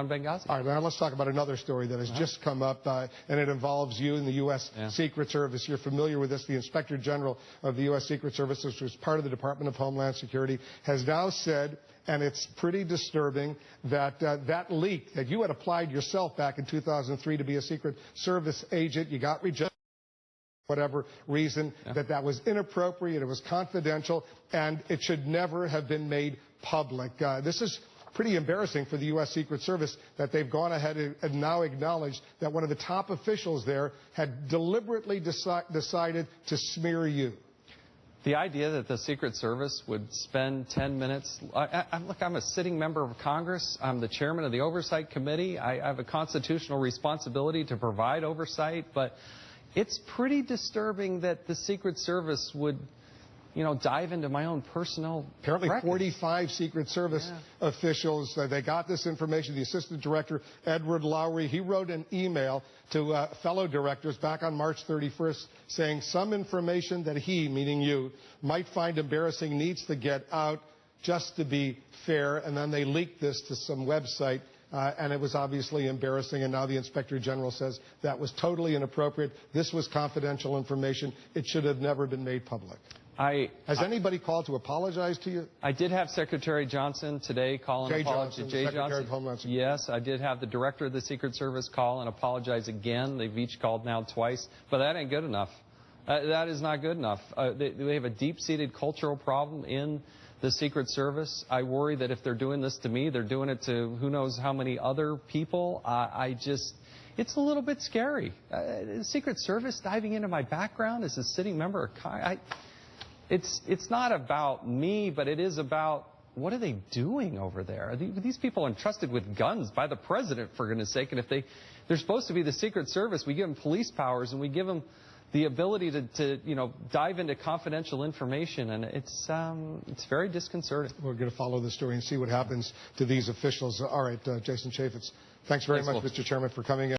Benghazi. All right, now let's talk about another story that has just come up, and it involves you in the U.S. Secret Service. You're familiar with this. The Inspector General of the U.S. Secret Service, which was part of the Department of Homeland Security, has now said, and it's pretty disturbing, that that leak that you had applied yourself back in 2003 to be a Secret Service agent, you got rejected. Whatever reason, that was inappropriate, it was confidential, and it should never have been made public. This is pretty embarrassing for the U.S. Secret Service that they've gone ahead and now acknowledged that one of the top officials there had deliberately decided to smear you. The idea that the Secret Service would spend 10 minutes... Look, I'm a sitting member of Congress. I'm the chairman of the Oversight Committee. I have a constitutional responsibility to provide oversight, but it's pretty disturbing that the Secret Service would, you know, dive into my own personal Apparently records. 45 Secret Service officials, they got this information. The Assistant Director, Edward Lowry, he wrote an email to fellow directors back on March 31st saying some information that he, meaning you, might find embarrassing needs to get out just to be fair. And then they leaked this to some website. And it was obviously embarrassing, and now the Inspector General says that was totally inappropriate. This was confidential information. It should have never been made public. Has anybody called to apologize to you? I did have Secretary Johnson today call and apologize to Jay Johnson. Of Homeland Security. Yes, I did have the Director of the Secret Service call and apologize again. They've each called now twice, but that ain't good enough. That is not good enough. They have a deep-seated cultural problem in the Secret Service. I worry that if they're doing this to me, they're doing it to who knows how many other people. It's a little bit scary. The Secret Service diving into my background as a sitting member of Congress. It's not about me, but it is about what are they doing over there? These people are entrusted with guns by the president, for goodness sake. And if they're supposed to be the Secret Service, we give them police powers and we give them the ability to you know, dive into confidential information, and it's very disconcerting. We're going to follow the story and see what happens to these officials. All right, Jason Chaffetz, thanks very much, Mr. Chairman, for coming in.